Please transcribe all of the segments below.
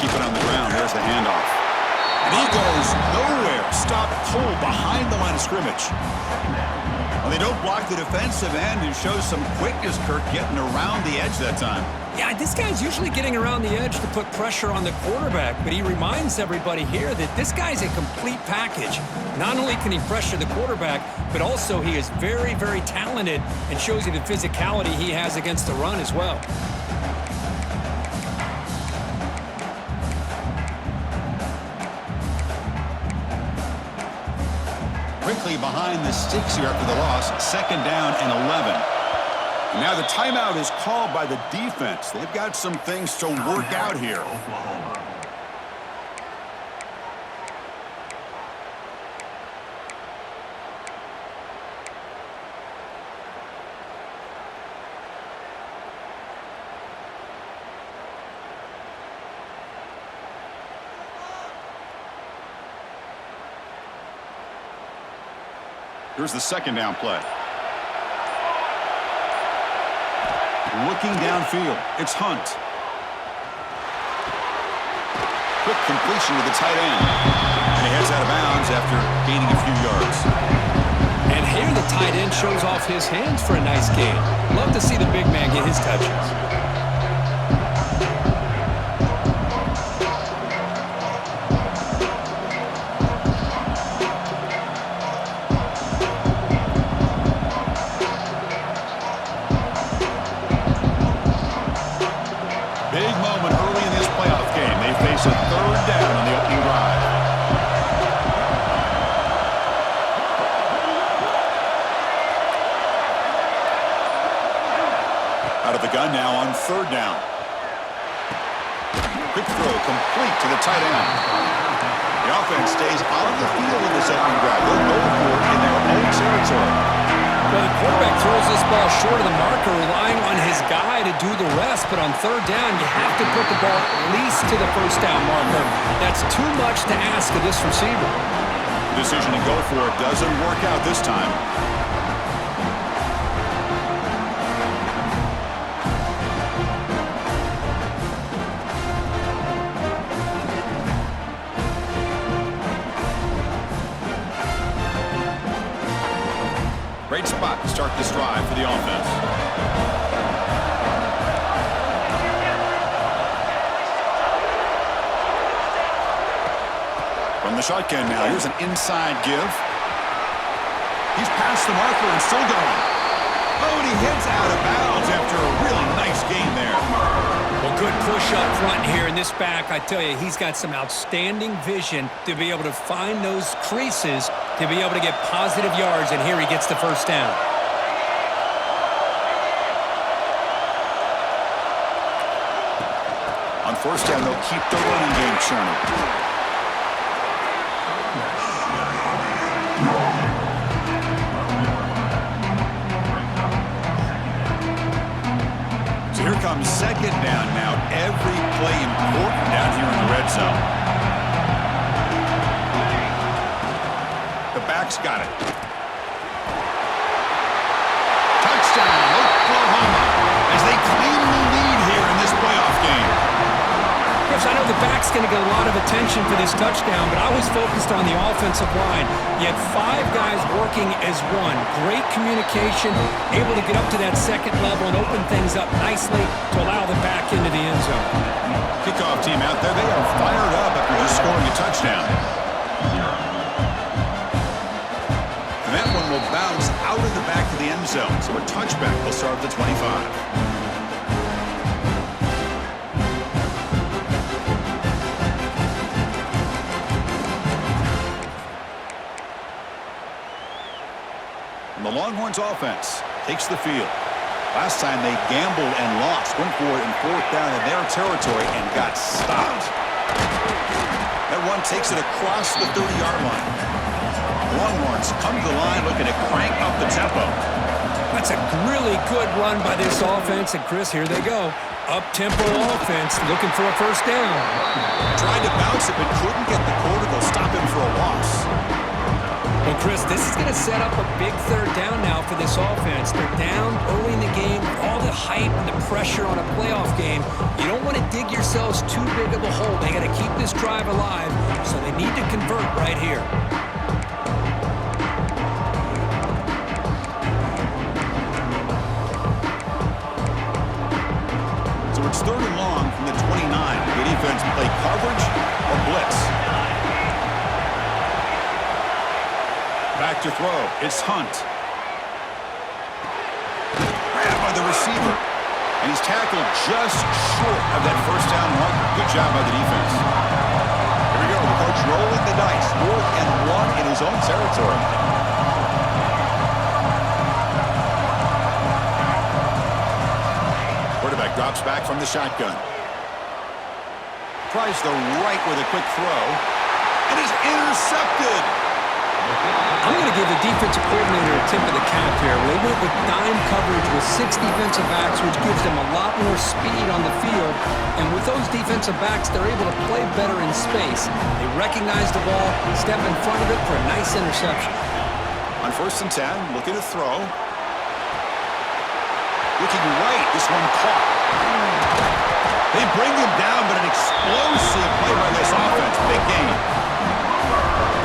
keep it on the ground. There's the handoff. And he goes nowhere. Stopped cold behind the line of scrimmage. Well, they don't block the defensive end and shows some quickness, Kirk, getting around the edge that time. Yeah, this guy's usually getting around the edge to put pressure on the quarterback, but he reminds everybody here that this guy's a complete package. Not only can he pressure the quarterback, but also he is very, very talented and shows you the physicality he has against the run as well. Quickly behind the sticks here after the loss. 2nd down and 11. And now the timeout is called by the defense. They've got some things to work out here. Here's the 2nd down play. Looking downfield, it's Hunt. Quick completion to the tight end. And he heads out of bounds after gaining a few yards. And here the tight end shows off his hands for a nice gain. Love to see the big man get his touches. A 3rd down on the opening drive. Out of the gun now on 3rd down. Quick throw complete to the tight end. The offense stays on the field in this opening drive. They'll go for it in their own territory. Well, the quarterback throws this ball short of the marker, relying on his guy to do the rest. But on 3rd down, you have to put the ball at least to the 1st down marker. That's too much to ask of this receiver. The decision to go for it doesn't work out this time. Great spot to start this drive for the offense. From the shotgun now, here's an inside give. He's past the marker and still going. Oh, and he heads out of bounds after a really nice gain there. Well, good push up front here in this back. I tell you, he's got some outstanding vision to be able to find those creases, to be able to get positive yards, and here he gets the 1st down. On 1st down, they'll keep the running game churning. So here comes 2nd down now. Every play important down here in the red zone. The back's got it. Touchdown, Oklahoma, as they claim the lead here in this playoff game. Chris, I know the back's going to get a lot of attention for this touchdown, but I was focused on the offensive line. You had 5 guys working as one. Great communication, able to get up to that 2nd level and open things up nicely to allow the back into the end zone. Kickoff team out there, they are fired up after just scoring a touchdown. And that one will bounce out of the back of the end zone, so a touchback will start at the 25. The Longhorns offense takes the field. Last time they gambled and lost, went for it in 4th down in their territory and got stopped. That one takes it across the 30-yard line. Longhorns come to the line looking to crank up the tempo. That's a really good run by this offense, and Chris, here they go. Up-tempo offense looking for a 1st down. Tried to bounce it but couldn't get the quarter. They'll stop him for a loss. Well, Chris, this is going to set up a big third down now for this offense. They're down early in the game. All the hype and the pressure on a playoff game. You don't want to dig yourselves too big of a hole. They got to keep this drive alive, so they need to convert right here. So it's 3rd and long from the 29. The defense play coverage or blitz. Back to throw. It's Hunt. Grabbed by the receiver. And he's tackled just short of that first down marker. Good job by the defense. Here we go. The coach rolling the dice. 4th and 1 in his own territory. Quarterback drops back from the shotgun. Tries the right with a quick throw. And is intercepted. I'm going to give the defensive coordinator a tip of the cap here. They went with dime coverage with 6 defensive backs, which gives them a lot more speed on the field. And with those defensive backs, they're able to play better in space. They recognize the ball, step in front of it for a nice interception. On 1st and 10, looking to throw. Looking right, this one caught. They bring him down, but an explosive play by this offense. Big game.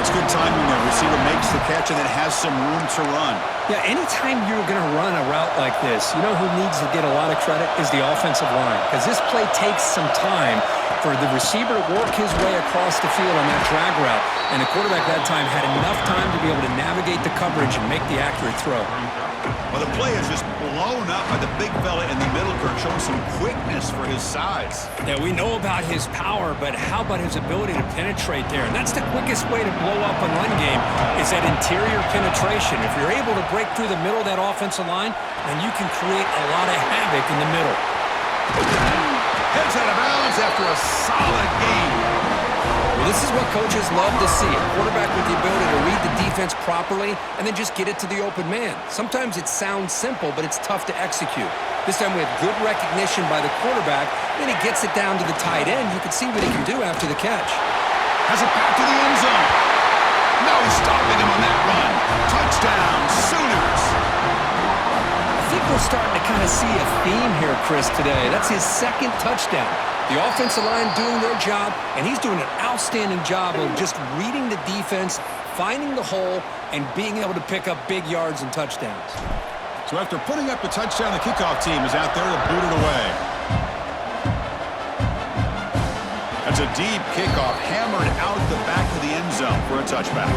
It's good timing. The receiver makes the catch and then has some room to run. Yeah, anytime you're going to run a route like this, you know who needs to get a lot of credit is the offensive line. Because this play takes some time for the receiver to work his way across the field on that drag route. And the quarterback that time had enough time to be able to navigate the coverage and make the accurate throw. Well, the play is just blown up by the big fella in the middle, Kirk, showing some quickness for his size. Yeah, we know about his power, but how about his ability to penetrate there? And that's the quickest way to blow up a run game is that interior penetration. If you're able to break through the middle of that offensive line, then you can create a lot of havoc in the middle. Heads out of bounds after a solid game. Well, this is what coaches love to see. A quarterback with the ability to read the defense properly and then just get it to the open man. Sometimes it sounds simple, but it's tough to execute. This time we have good recognition by the quarterback. Then he gets it down to the tight end. You can see what he can do after the catch. Has it back to the end zone. No stopping him on that run. Touchdown, Sooners. I think we're starting to kind of see a theme here, Chris, today. That's his 2nd touchdown. The offensive line doing their job, and he's doing an outstanding job of just reading the defense, finding the hole, and being able to pick up big yards and touchdowns. So after putting up a touchdown, the kickoff team is out there to boot it away. That's a deep kickoff, hammered out the back of the end zone for a touchback.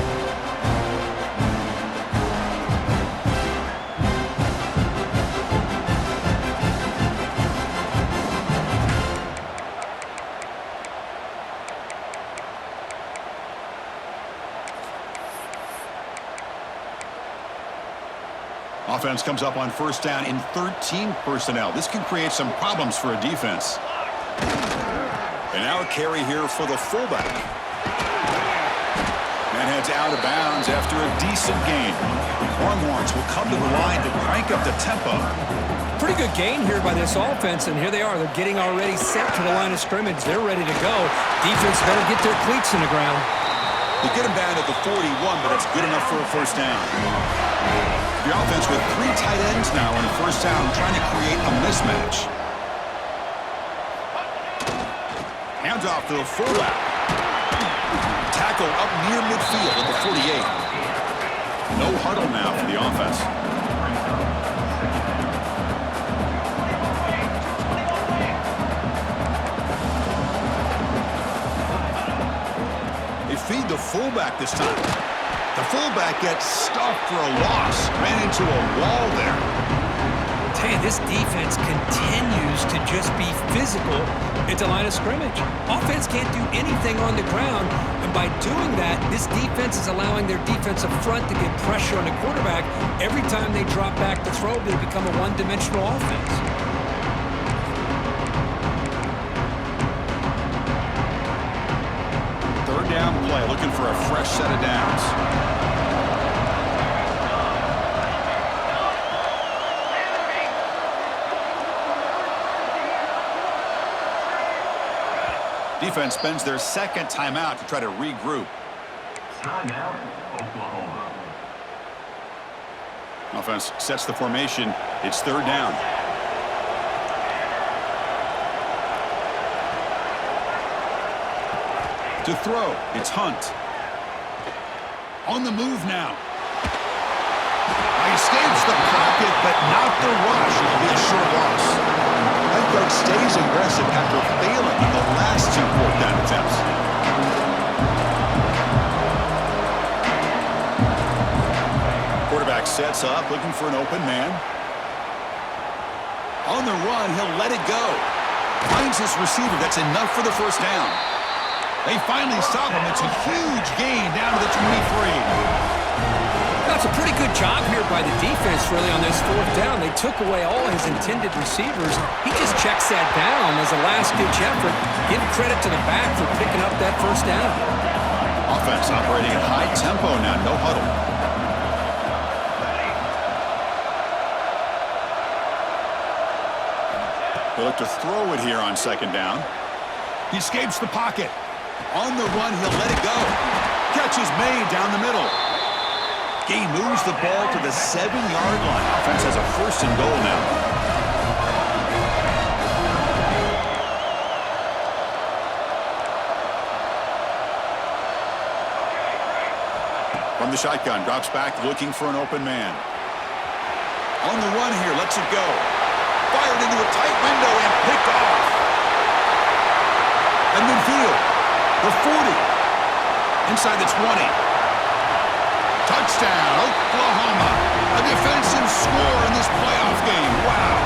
Offense comes up on 1st down in 13 personnel. This can create some problems for a defense. And now a carry here for the fullback. And heads out of bounds after a decent gain. Longhorns will come to the line to crank up the tempo. Pretty good gain here by this offense, and here they are. They're getting already set to the line of scrimmage. They're ready to go. Defense better get their cleats in the ground. They get him down at the 41, but it's good enough for a 1st down. The offense with 3 tight ends now on 1st down, trying to create a mismatch. Hands off to the fullback. Tackle up near midfield at the 48. No huddle now for the offense. They feed the fullback this time. The fullback gets stuffed for a loss. Ran into a wall there. Tell you, this defense continues to just be physical at the line of scrimmage. Offense can't do anything on the ground, and by doing that, this defense is allowing their defensive front to get pressure on the quarterback. Every time they drop back to throw, they become a one-dimensional offense. Down play, looking for a fresh set of downs. Defense spends their 2nd timeout to try to regroup. Timeout, Oklahoma. Offense sets the formation. It's third down. To throw, it's Hunt. On the move now. He escapes the pocket, but not the rush. It'll be a short loss. Head coach stays aggressive after failing in the last two fourth down attempts. Quarterback sets up, looking for an open man. On the run, he'll let it go. Finds his receiver. That's enough for the first down. They finally stop him. It's a huge gain down to the 23. That's a pretty good job here by the defense, really, on this fourth down. They took away all his intended receivers. He just checks that down as a last-ditch effort. Give credit to the back for picking up that first down. Offense operating at high tempo now. No huddle. They look to throw it here on second down. He escapes the pocket. On the run, he'll let it go. Catch is made down the middle. He moves the ball to the 7-yard line. Offense has a first and goal now. From the shotgun, drops back, looking for an open man. On the run here, lets it go. Fired into a tight window and picked off. And midfield, the 40. Inside the 20. Touchdown, Oklahoma. A defensive score in this playoff game. Wow.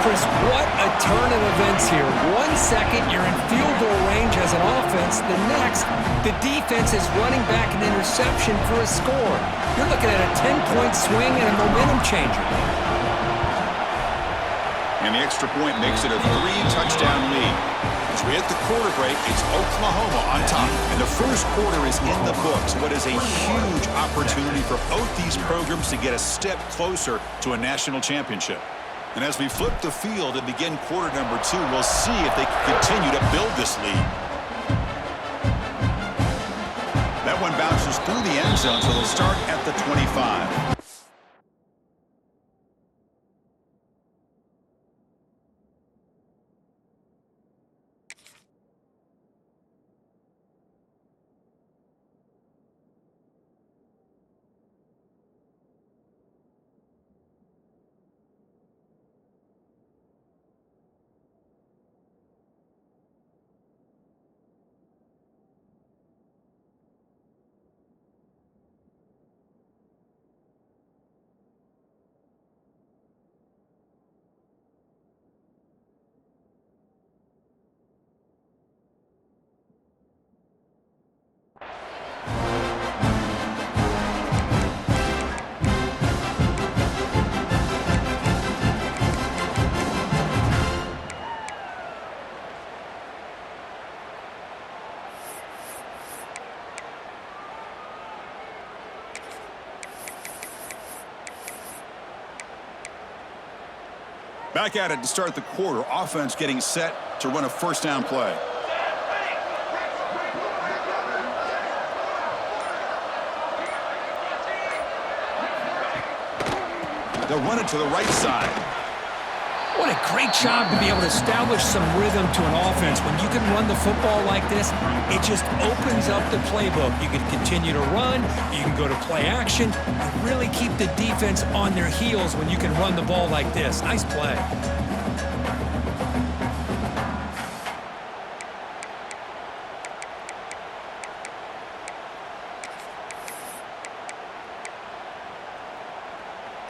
Chris, what a turn of events here. 1 second, you're in field goal range as an offense. The next, the defense is running back an interception for a score. You're looking at a 10-point swing and a momentum changer. And the extra point makes it a 3-touchdown lead. As we hit the quarter break, it's Oklahoma on top. And the first quarter is in the books. What is a huge opportunity for both these programs to get a step closer to a national championship. And as we flip the field and begin quarter number 2, we'll see if they can continue to build this lead. That one bounces through the end zone, so they'll start at the 25. Back at it to start the quarter. Offense getting set to run a first down play. They'll run it to the right side. What a great job to be able to establish some rhythm to an offense. When you can run the football like this, it just opens up the playbook. You can continue to run. You can go to play action. You really keep the defense on their heels when you can run the ball like this. Nice play.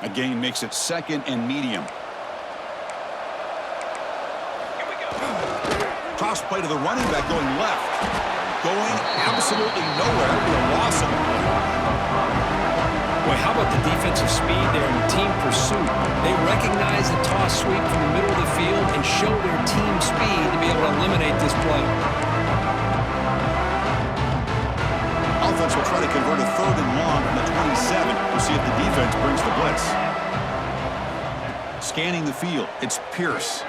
A gain makes it second and medium. Toss play to the running back going left. Going absolutely nowhere. That'll be a loss of the play. Boy, how about the defensive speed there in team pursuit? They recognize the toss sweep from the middle of the field and show their team speed to be able to eliminate this play. Offense will try to convert a third and long from the 27. We'll see if the defense brings the blitz. Scanning the field, it's Pierce.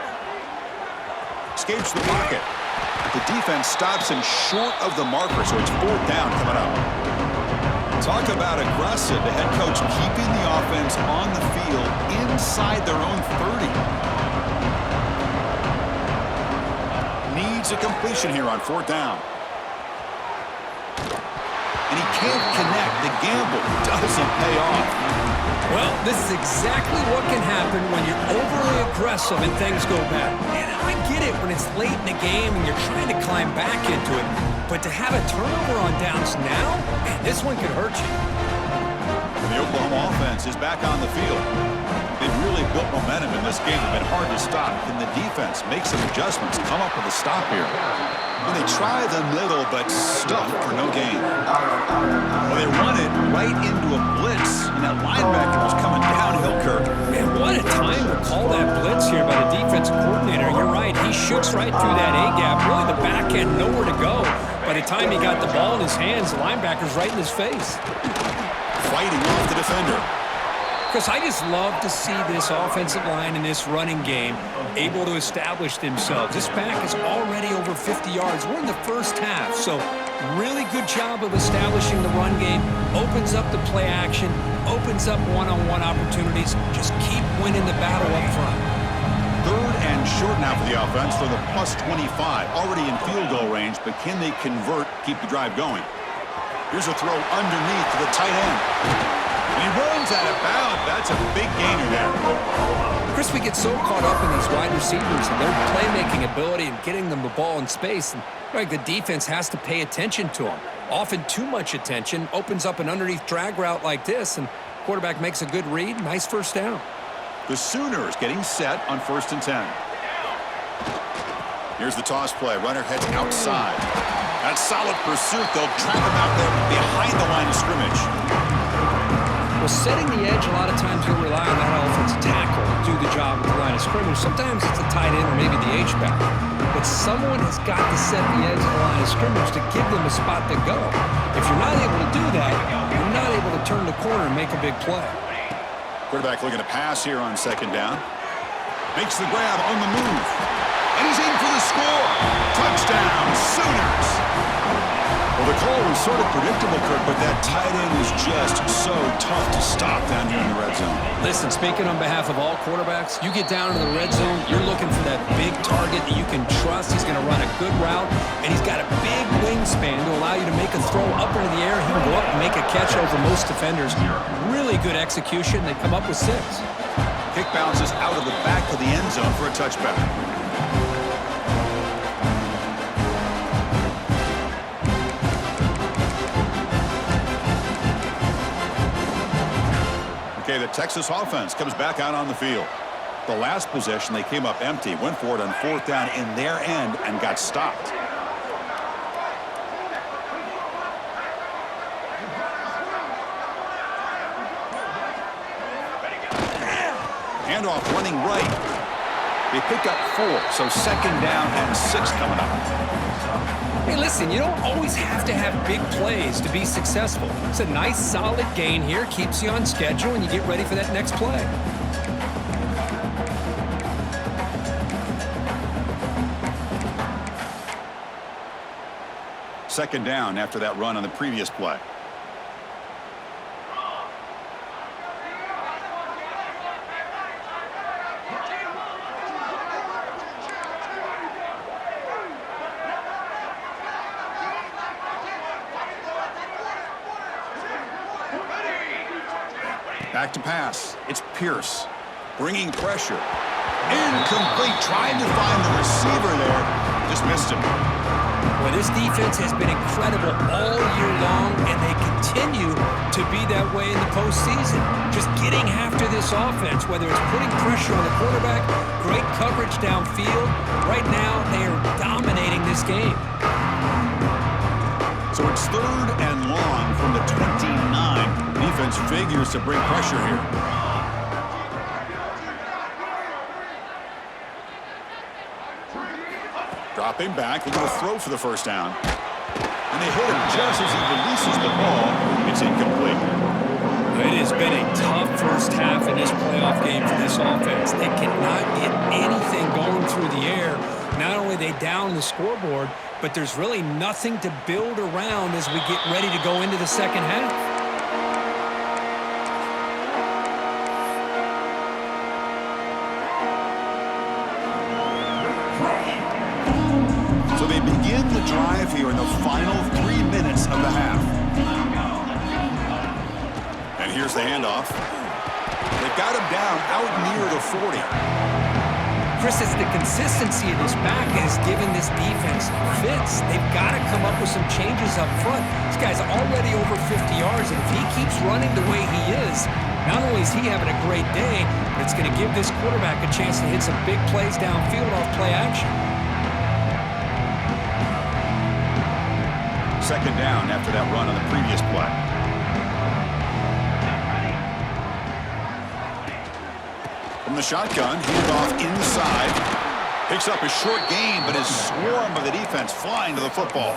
Escapes the pocket. The defense stops him short of the marker, so it's 4th down coming up. Talk about aggressive. The head coach keeping the offense on the field inside their own 30. Needs a completion here on 4th down. And he can't connect. The gamble doesn't pay off. Well, this is exactly what can happen when you're overly aggressive and things go bad. And I get it when it's late in the game and you're trying to climb back into it. But to have a turnover on downs now, man, this one could hurt you. And the Oklahoma offense is back on the field. They've really built momentum in this game. It's been hard to stop. Can the defense make some adjustments, come up with a stop here? And they try the middle, but stuff for no gain. Well, they run it right into a blitz, and that linebacker was coming downhill, Kirk. Man, what a time to call that blitz here by the defensive coordinator. You're right. He shoots right through that A-gap. Really, the back end, nowhere to go. By the time he got the ball in his hands, the linebacker's right in his face. Fighting off the defender. Because I just love to see this offensive line and this running game able to establish themselves. This back is already over 50 yards. We're in the first half, so really good job of establishing the run game. Opens up the play action, opens up one-on-one opportunities. Just keep winning the battle up front. 3rd and short now for the offense for the plus 25. Already in field goal range, but can they convert, keep the drive going? Here's a throw underneath to the tight end. He runs out of bounds. That's a big gainer there. Chris, we get so caught up in these wide receivers and their playmaking ability and getting them the ball in space. And like the defense has to pay attention to them. Often too much attention opens up an underneath drag route like this, and quarterback makes a good read. Nice first down. The Sooners getting set on 1st and 10. Here's the toss play. Runner heads outside. That's solid pursuit. They'll trap him out there behind the line of scrimmage. Well, setting the edge, a lot of times you'll rely on that offensive tackle to do the job at the line of scrimmage. Sometimes it's a tight end or maybe the H-back. But someone has got to set the edge of the line of scrimmage to give them a spot to go. If you're not able to do that, you're not able to turn the corner and make a big play. Quarterback looking to pass here on 2nd down. Makes the grab on the move. And he's in for the score. Touchdown, Sooners. Well, the call was sort of predictable, Kirk, but that tight end is just so tough to stop down here in the red zone. Listen, speaking on behalf of all quarterbacks, you get down into the red zone, you're looking for that big target that you can trust. He's going to run a good route, and he's got a big wingspan to allow you to make a throw up into the air. He can go up and make a catch over most defenders. Really good execution. They come up with 6. Kick bounces out of the back of the end zone for a touchback. Okay, the Texas offense comes back out on the field. The last possession, they came up empty, went for it on 4th down in their end and got stopped. Handoff running right. They picked up 4, so 2nd down and 6 coming up. Hey, listen, you don't always have to have big plays to be successful. It's a nice, solid gain here, keeps you on schedule, and you get ready for that next play. Second down after that run on the previous play. Back to pass. It's Pierce. Bringing pressure. Incomplete. Trying to find the receiver there. Just missed him. Well, this defense has been incredible all year long, and they continue to be that way in the postseason. Just getting after this offense, whether it's putting pressure on the quarterback, great coverage downfield. Right now, they are dominating this game. So it's 3rd and long from the 29. Defense figures to bring pressure here. Dropping back, looking to throw for the first down. And they hit him just as he releases the ball. It's incomplete. It has been a tough first half in this playoff game for this offense. They cannot get anything going through the air. not only are they down the scoreboard, but there's really nothing to build around as we get ready to go into the second half. So they begin the drive here in the final 3 minutes of the half. And here's the handoff. They've got him down out near the 40. Chris, it's the consistency of this back that has given this defense fits. They've got to come up with some changes up front. This guy's already over 50 yards, and if he keeps running the way he is, not only is he having a great day, but it's going to give this quarterback a chance to hit some big plays downfield off play action. Second down after that run on the previous play. From the shotgun, handed off inside. Picks up a short gain, but his swarm of the defense flying to the football.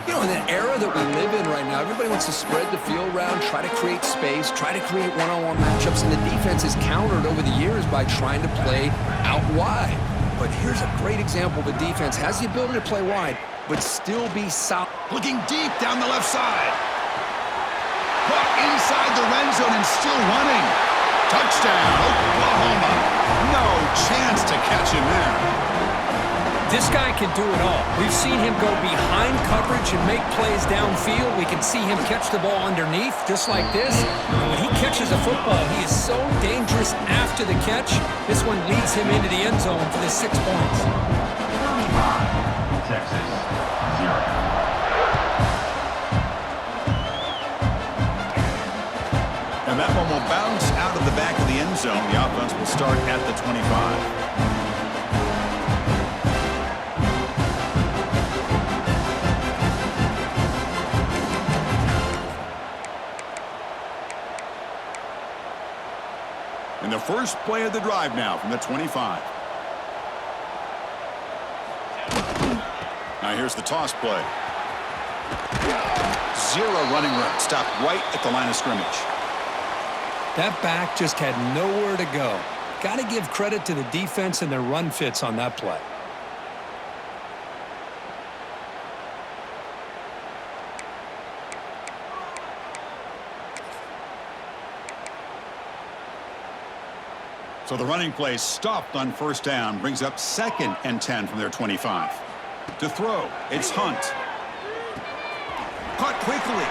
You know, in the era that we live in right now, everybody wants to spread the field around, try to create space, try to create one-on-one matchups, and the defense is countered over the years by trying to play out wide. But here's a great example of a defense has the ability to play wide, but still be solid. Looking deep down the left side. Caught inside the red zone and still running. Touchdown, Oklahoma. No chance to catch him there. This guy can do it all. We've seen him go behind coverage and make plays downfield. We can see him catch the ball underneath, just like this. And when he catches a football, he is so dangerous after the catch. This one leads him into the end zone for the 6 points. Texas, 0. And that one will bounce out of the back of the end zone. The offense will start at the 25. And the first play of the drive now from the 25. Now here's the toss play. Zero running room. Stopped right at the line of scrimmage. That back just had nowhere to go. Got to give credit to the defense and their run fits on that play. So the running play stopped on first down, brings up 2nd and 10 from their 25. To throw, it's Hunt. Caught quickly.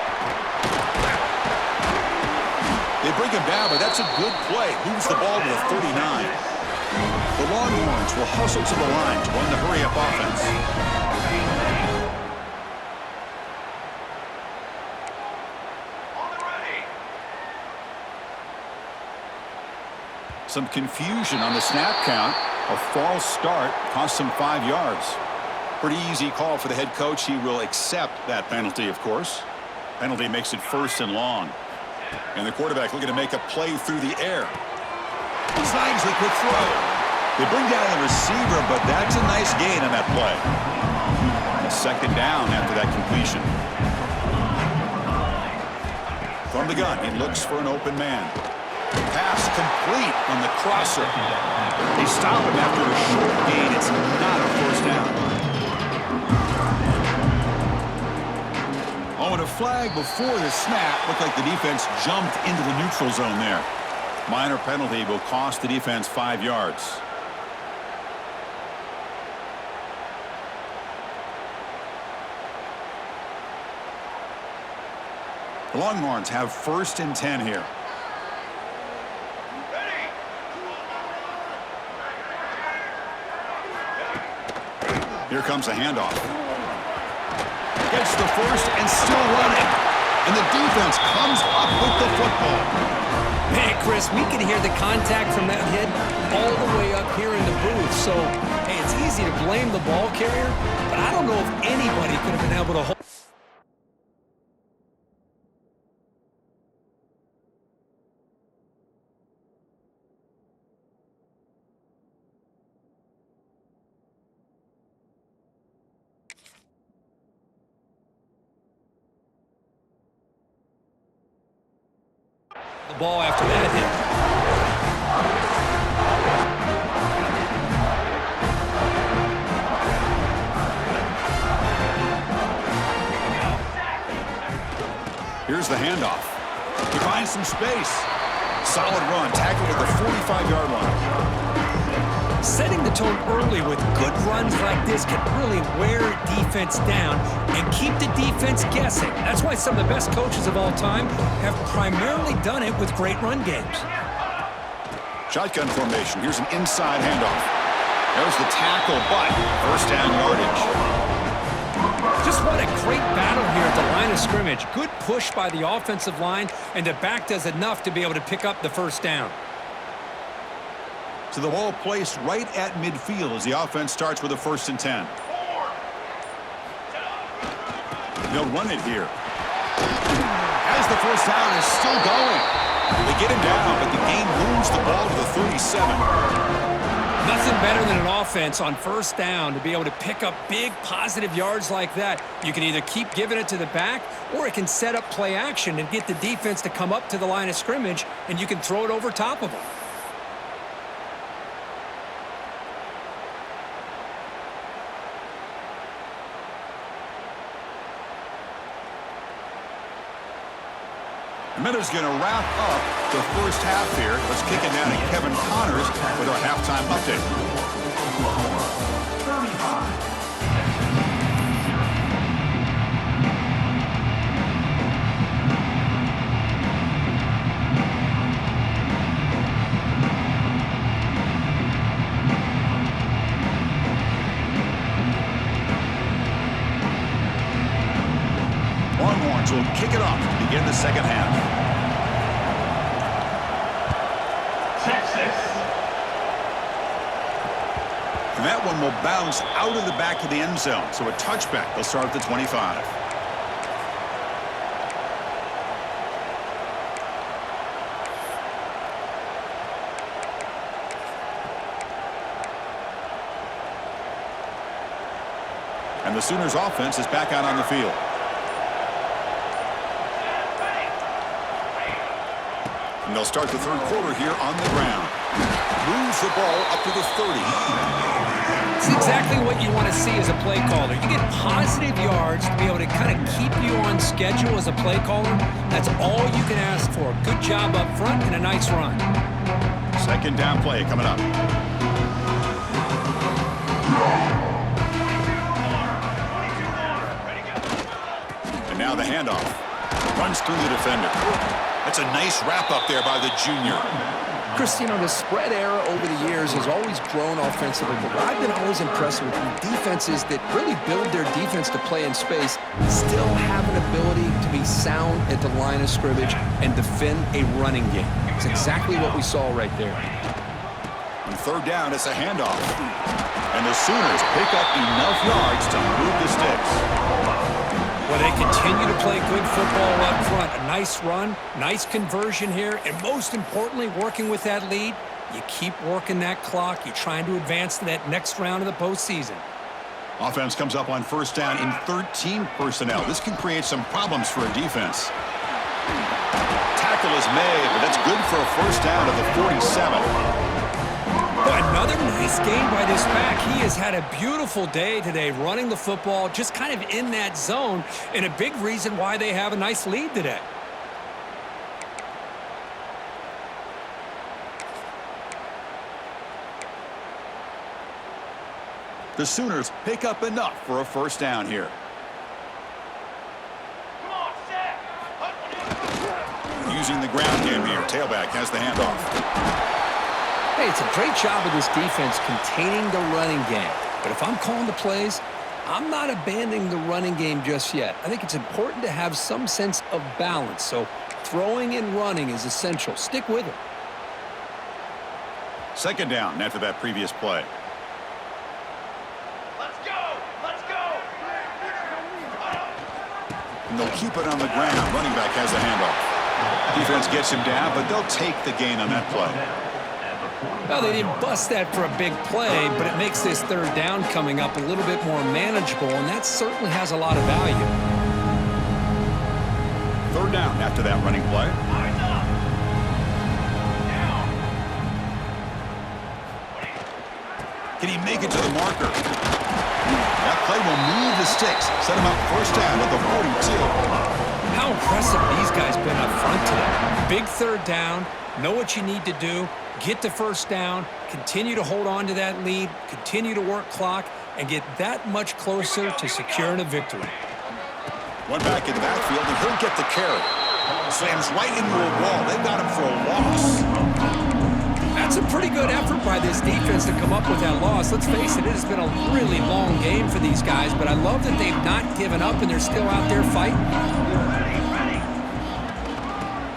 They bring him down, but that's a good play. Moves the ball to the 39. The Longhorns will hustle to the line to run the hurry-up offense. Some confusion on the snap count. A false start cost him 5 yards. Pretty easy call for the head coach. He will accept that penalty, of course. Penalty makes it 1st and long. And the quarterback looking to make a play through the air. Snags the quick throw. They bring down the receiver, but that's a nice gain on that play. A 2nd down after that completion. From the gun, he looks for an open man. Pass complete on the crosser. They stop him after a short gain. It's not a first down. Oh, and a flag before the snap. Looked like the defense jumped into the neutral zone there. Minor penalty will cost the defense 5 yards. The Longhorns have 1st and 10 here. Here comes a handoff. Gets the first and still running. And the defense comes up with the football. Man, Chris, we can hear the contact from that hit all the way up here in the booth. So, hey, it's easy to blame the ball carrier, but I don't know if anybody could have been able to hold. The ball after that hit. Here's the handoff. He finds some space. Solid run, tackled at the 45-yard line. Setting the tone early with good runs like this can really wear defense down and keep the defense guessing. That's why some of the best coaches of all time have primarily done it with great run games. Shotgun formation. Here's an inside handoff. There's the tackle, but first down yardage. Just what a great battle here at the line of scrimmage. Good push by the offensive line, and the back does enough to be able to pick up the first down. So the ball placed right at midfield as the offense starts with a 1st and 10. They'll run it here. As the first down is still going. They get him down, but the game moves the ball to the 37. Nothing better than an offense on first down to be able to pick up big positive yards like that. You can either keep giving it to the back, or it can set up play action and get the defense to come up to the line of scrimmage, and you can throw it over top of them. Miller's going to wrap up the first half here. Let's kick it down to Kevin Connors with our halftime update. Oklahoma, 35. Longhorns will kick it off to begin the second half. And that one will bounce out of the back of the end zone. So a touchback. They'll start at the 25. And the Sooners offense is back out on the field. And they'll start the third quarter here on the ground. Moves the ball up to the 30. It's exactly what you want to see as a play caller. You get positive yards to be able to kind of keep you on schedule as a play caller. That's all you can ask for. Good job up front and a nice run. Second down play coming up. And now the handoff. Runs through the defender. That's a nice wrap up there by the junior. Chris, you know, the spread era over the years has always grown offensively, but I've been always impressed with defenses that really build their defense to play in space, still have an ability to be sound at the line of scrimmage and defend a running game. It's exactly what we saw right there. On third down, it's a handoff. And the Sooners pick up enough yards to move the sticks. Well, they continue to play good football up front. A nice run, nice conversion here, and most importantly, working with that lead, you keep working that clock. You're trying to advance to that next round of the postseason. Offense comes up on first down in 13 personnel. This can create some problems for a defense. Tackle is made, but that's good for a first down at the 47. Another nice game by this back. He has had a beautiful day today running the football, just kind of in that zone, and a big reason why they have a nice lead today. The Sooners pick up enough for a first down here. Using the ground game here. Tailback has the handoff. Hey, it's a great job of this defense containing the running game. But if I'm calling the plays, I'm not abandoning the running game just yet. I think it's important to have some sense of balance. So throwing and running is essential. Stick with it. Second down after that previous play. Let's go! Let's go! And they'll keep it on the ground. Running back has the handoff. Defense gets him down, but they'll take the gain on that play. Well, they didn't bust that for a big play, but it makes this third down coming up a little bit more manageable, and that certainly has a lot of value. Third down after that running play. Can he make it to the marker? That play will move the sticks. Set him up first down at the 42. How impressive these guys been up front today. Big third down, know what you need to do, get the first down, continue to hold on to that lead, continue to work clock, and get that much closer to securing a victory. One back in the backfield, and he'll get the carry. Slams right into a wall. They've got him for a loss. That's a pretty good effort by this defense to come up with that loss. Let's face it, it has been a really long game for these guys, but I love that they've not given up and they're still out there fighting.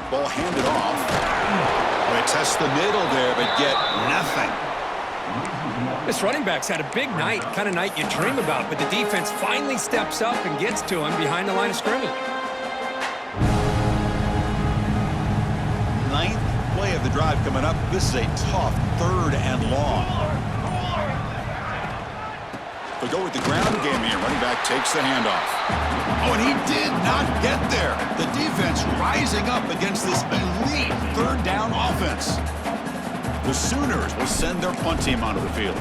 Ball handed off. They test the middle there, but get nothing. This running back's had a big night, kind of night you dream about, but the defense finally steps up and gets to him behind the line of scrimmage. Ninth play of the drive coming up. This is a tough 3rd and long. They go with the ground game here. Running back takes the handoff. Oh, and he did not get there. The defense rising up against this elite 3rd down offense. The Sooners will send their punt team onto the field.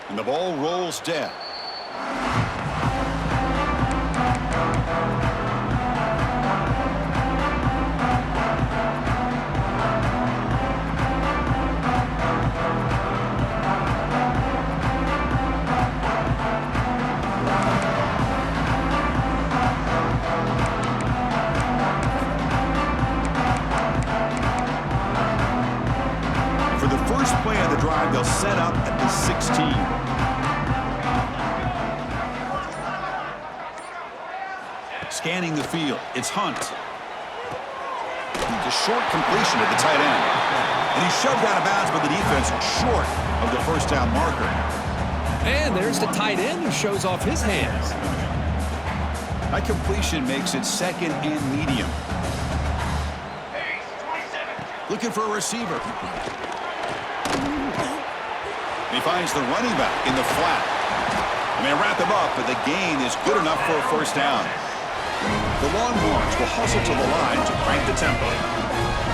And the ball rolls dead. For the first play of the drive, they'll set up at the 16. Scanning the field, it's Hunt. A short completion to the tight end. And he's shoved out of bounds by the defense short of the first down marker. And there's the tight end who shows off his hands. That completion makes it 2nd and medium. Looking for a receiver. He finds the running back in the flat. And they wrap him up, but the gain is good enough for a first down. The Longhorns will hustle to the line to crank the tempo.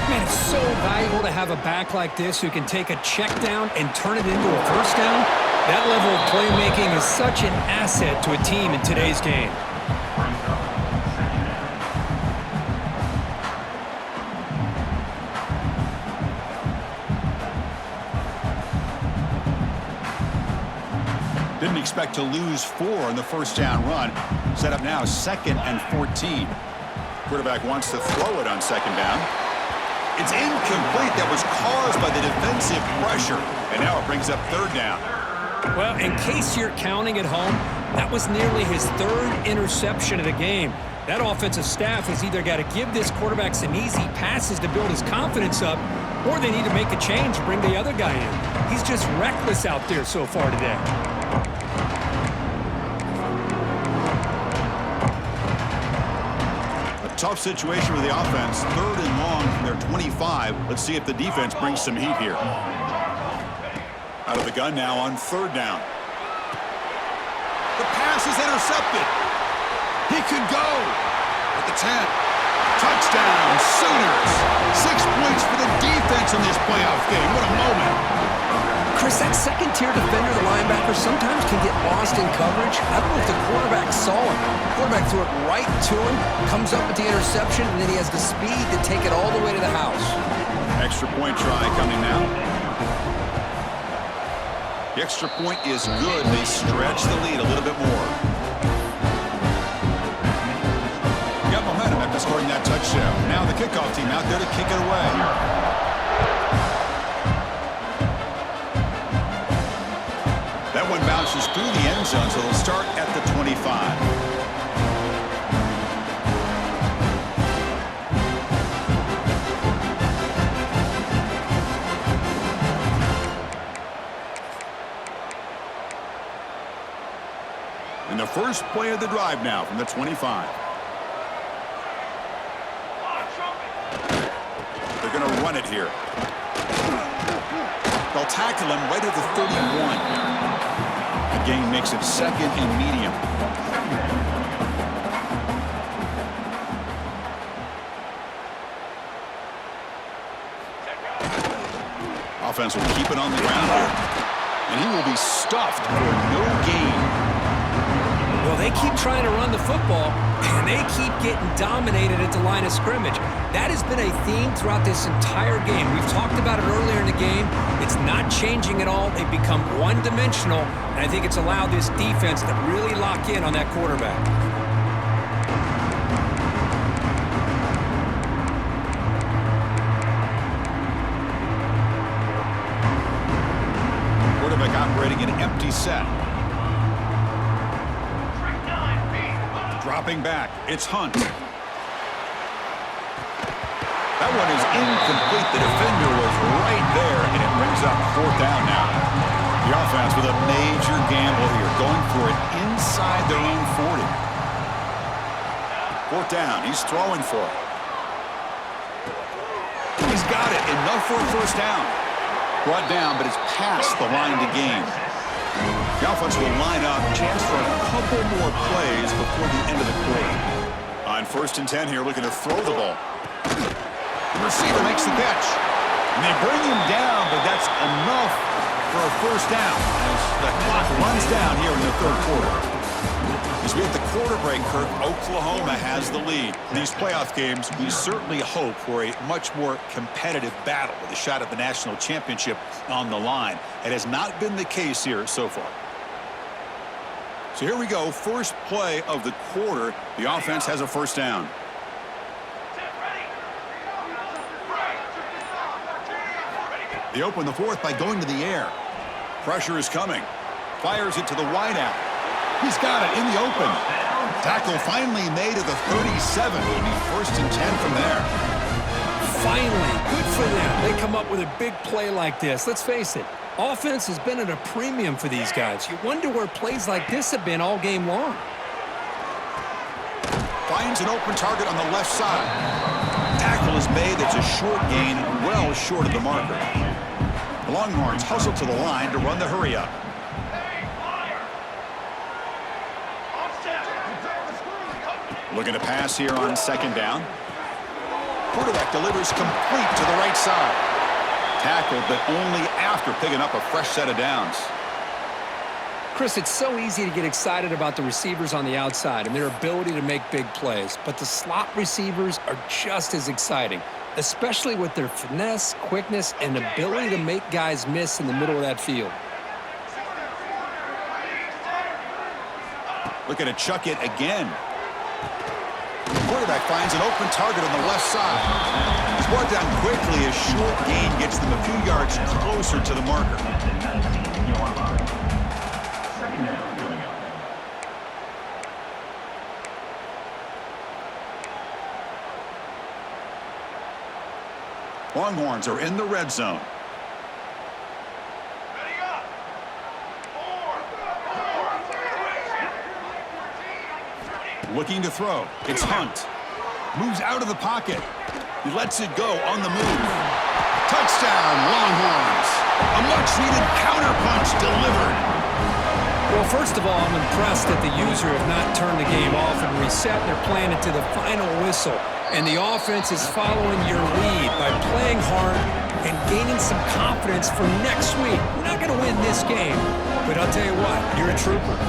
Man, it's so valuable to have a back like this who can take a check down and turn it into a first down. That level of playmaking is such an asset to a team in today's game. Didn't expect to lose 4 on the first down run. Set up now 2nd and 14. Quarterback wants to throw it on 2nd down. It's incomplete. That was caused by the defensive pressure. And now it brings up 3rd down. Well, in case you're counting at home, that was nearly his 3rd interception of the game. That offensive staff has either got to give this quarterback some easy passes to build his confidence up, or they need to make a change and bring the other guy in. He's just reckless out there so far today. Tough situation for the offense. 3rd and long from their 25. Let's see if the defense brings some heat here. Out of the gun now on 3rd down. The pass is intercepted. He could go at the 10. Touchdown, Sooners. 6 points for the defense in this playoff game. What a moment. Chris, that second-tier defender, the linebacker, sometimes can get lost in coverage. I don't know if the quarterback saw him. The quarterback threw it right to him, comes up with the interception, and then he has the speed to take it all the way to the house. Extra point try coming now. The extra point is good. They stretch the lead a little bit more. Got momentum after scoring that touchdown. Now the kickoff team out there to kick it away. That one bounces through the end zone, so they'll start at the 25. And the first play of the drive now from the 25. They're going to run it here. They'll tackle him right at the 31. The gain makes it 2nd and medium. Offense will keep it on the ground here. And he will be stuffed for no gain. Well, they keep trying to run the football, and they keep getting dominated at the line of scrimmage. That has been a theme throughout this entire game. We've talked about it earlier in the game. It's not changing at all. They've become one-dimensional, and I think it's allowed this defense to really lock in on that quarterback. Quarterback operating an empty set. Dropping back, it's Hunt. That one is incomplete. The defender was right there, and it brings up 4th down now. The offense with a major gamble here, going for it inside their own 40. 4th down, he's throwing for it. He's got it, enough for a 1st down. Brought down, but it's past the line to gain. The offense will line up, chance for a couple more plays before the end of the quarter. On 1st and 10 here, looking to throw the ball. The receiver makes the catch. And they bring him down, but that's enough for a 1st down as the clock runs down here in the 3rd quarter. As we hit the quarter break, Kirk, Oklahoma has the lead. In these playoff games, we certainly hope for a much more competitive battle with a shot at the national championship on the line. It has not been the case here so far. So here we go, first play of the quarter. The offense has a 1st down. They open the 4th by going to the air. Pressure is coming. Fires it to the wideout. He's got it in the open. Tackle finally made at the 37. It'll be 1st and 10 from there. Finally, good for them. They come up with a big play like this. Let's face it, offense has been at a premium for these guys. You wonder where plays like this have been all game long. Finds an open target on the left side. Tackle is made. It's a short gain, well short of the marker. The Longhorns hustle to the line to run the hurry up. Looking to pass here on 2nd down. Quarterback delivers complete to the right side. Tackled, but only after picking up a fresh set of downs. Chris, it's so easy to get excited about the receivers on the outside and their ability to make big plays, but the slot receivers are just as exciting, especially with their finesse, quickness, and ability to make guys miss in the middle of that field. Looking to chuck it again. Quarterback finds an open target on the left side. He's brought down quickly. A short gain gets them a few yards closer to the marker. Longhorns are in the red zone. Looking to throw. It's Hunt. Moves out of the pocket. He lets it go on the move. Touchdown, Longhorns. A much-needed counterpunch delivered. Well, first of all, I'm impressed that the user have not turned the game off and reset. They're playing it to the final whistle. And the offense is following your lead by playing hard and gaining some confidence for next week. We're not going to win this game, but I'll tell you what, you're a trooper.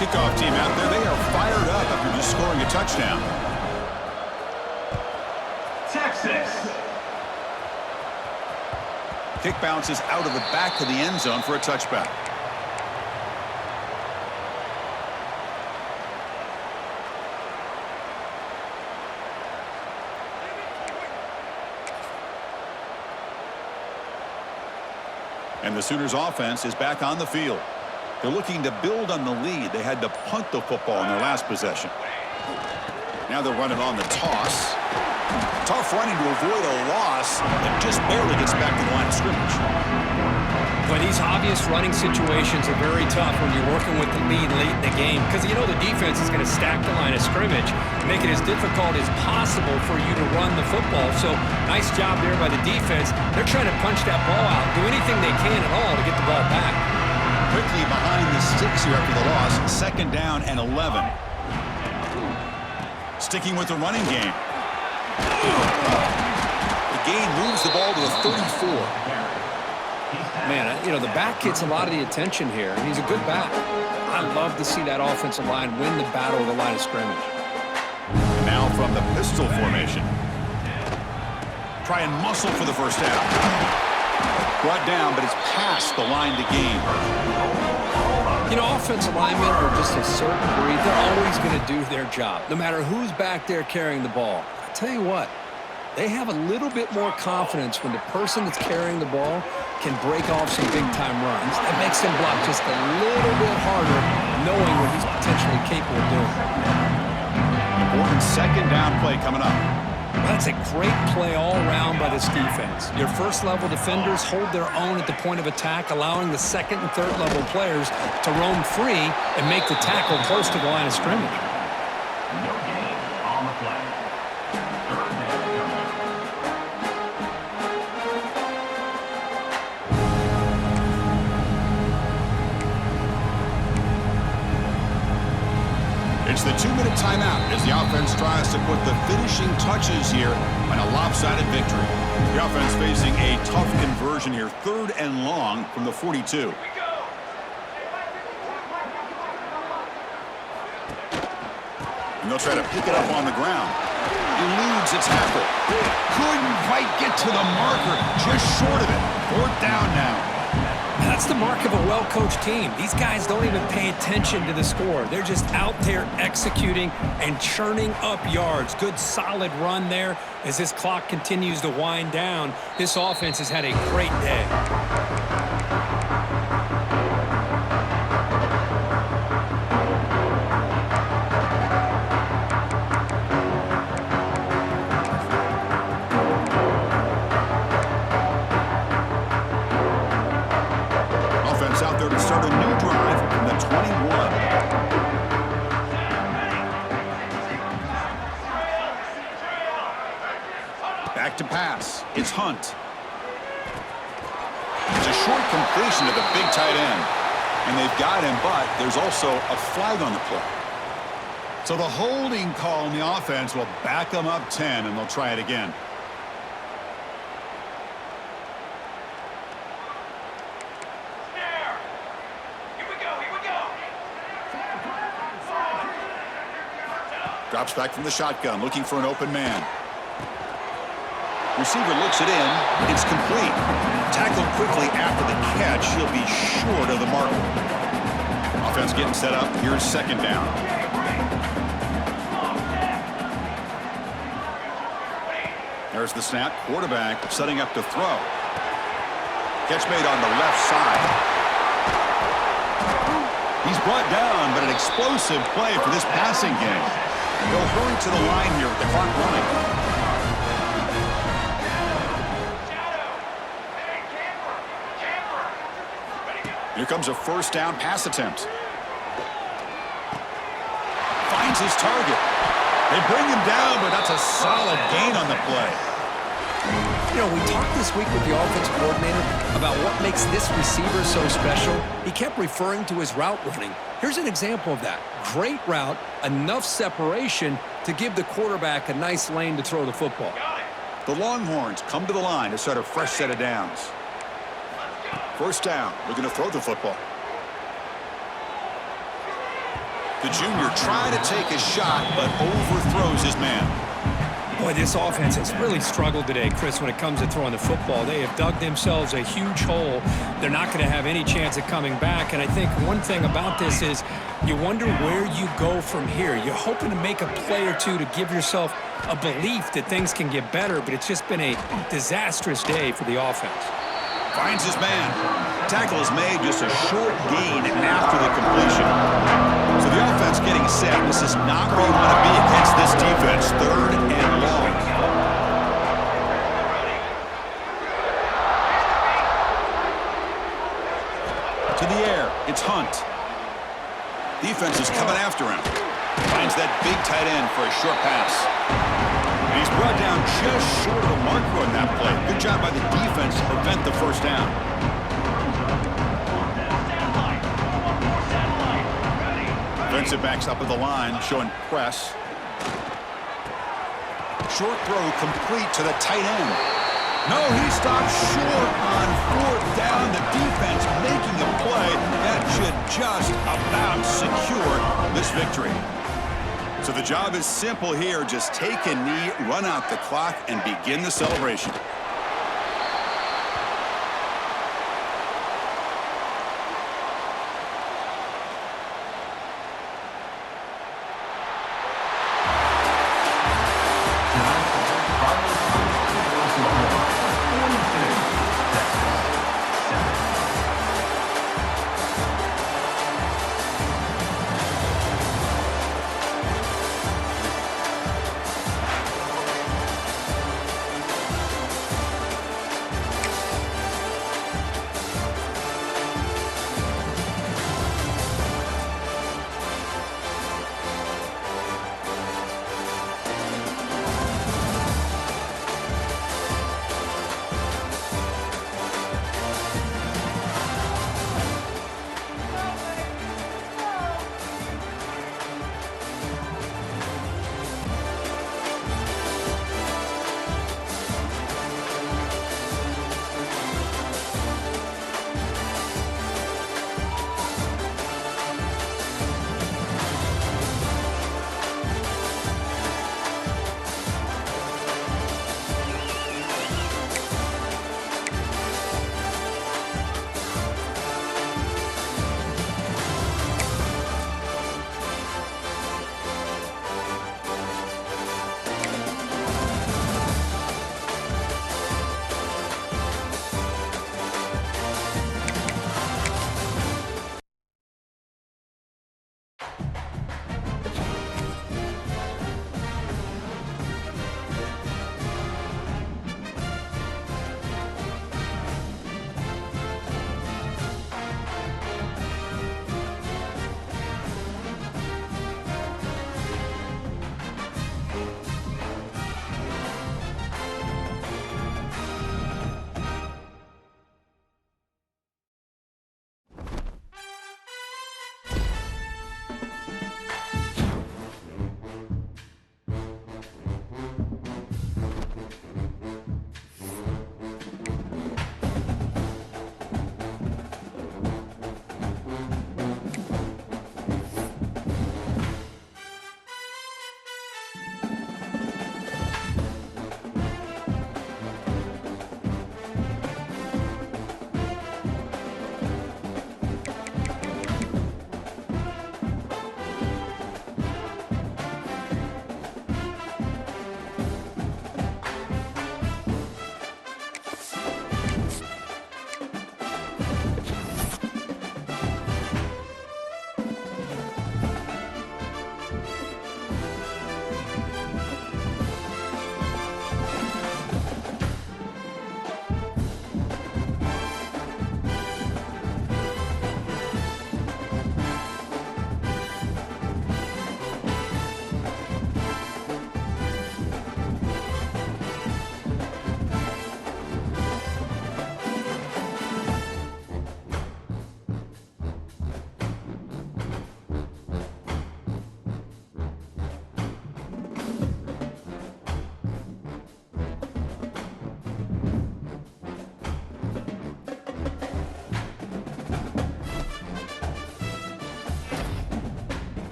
Kickoff team out there. They are fired up after just scoring a touchdown. Texas. Kick bounces out of the back of the end zone for a touchback. And the Sooners offense is back on the field. They're looking to build on the lead. They had to punt the football in their last possession. Now they're running on the toss. Tough running to avoid a loss and just barely gets back to the line of scrimmage. But these obvious running situations are very tough when you're working with the lead late in the game because you know the defense is going to stack the line of scrimmage, make it as difficult as possible for you to run the football. So nice job there by the defense. They're trying to punch that ball out, do anything they can at all to get the ball back. quickly behind the sticks here after the loss. 2nd down and 11. Sticking with the running game. The gain moves the ball to the 34. Man, the back gets a lot of the attention here, and he's a good back. I love to see that offensive line win the battle of the line of scrimmage. And now from the pistol formation. Try and muscle for the first down. Brought down, but it's past the line to gain. Offensive linemen are just a certain breed. They're always going to do their job, no matter who's back there carrying the ball. I tell you what, they have a little bit more confidence when the person that's carrying the ball can break off some big-time runs. That makes him block just a little bit harder, knowing what he's potentially capable of doing. Important 2nd down play coming up. That's a great play all around by this defense. Your first-level defenders hold their own at the point of attack, allowing the 2nd and 3rd level players to roam free and make the tackle close to the line of scrimmage. No gain on the play. 3rd down coming. It's the 2-minute timeout as the offense tries to put the finishing touches here on a lopsided victory. The offense facing a tough conversion here, 3rd and long from the 42. And they'll try to pick it up on the ground. Eludes a tackle. Couldn't quite get to the marker, just short of it. 4th down now. That's the mark of a well-coached team. These guys don't even pay attention to the score. They're just out there executing and churning up yards. Good, solid run there as this clock continues to wind down. This offense has had a great day. Out there to start a new drive from the 21. Back to pass. It's Hunt. It's a short completion to the big tight end. And they've got him, but there's also a flag on the play. So the holding call on the offense will back them up 10, and they'll try it again. Drops back from the shotgun, looking for an open man. Receiver looks it in. It's complete. Tackled quickly after the catch. He'll be short of the marker. Offense getting set up. Here's 2nd down. There's the snap. Quarterback setting up to throw. Catch made on the left side. He's brought down, but an explosive play for this passing game. They'll hurry to the line here with the clock running. Here comes a 1st down pass attempt. Finds his target. They bring him down, but that's a solid gain on the play. We talked this week with the offensive coordinator about what makes this receiver so special. He kept referring to his route running. Here's an example of that. Great route, enough separation to give the quarterback a nice lane to throw the football. The Longhorns come to the line to start a fresh set of downs. 1st down, they're going to throw the football. The junior trying to take a shot, but overthrows his man. Boy, this offense has really struggled today, Chris, when it comes to throwing the football. They have dug themselves a huge hole. They're not going to have any chance of coming back. And I think one thing about this is you wonder where you go from here. You're hoping to make a play or two to give yourself a belief that things can get better, but it's just been a disastrous day for the offense. Finds his man. Tackle is made, just a short gain after the completion. So the offense getting set. This is not where you want to be against this defense. 3rd and long. To the air. It's Hunt. Defense is coming after him. Finds that big tight end for a short pass. And he's brought down just short of the marker on that play. Good job by the defense to prevent the 1st down. Defensive backs up at the line, showing press. Short throw complete to the tight end. No, he stopped short on 4th down. The defense making a play that should just about secure this victory. So the job is simple here. Just take a knee, run out the clock, and begin the celebration.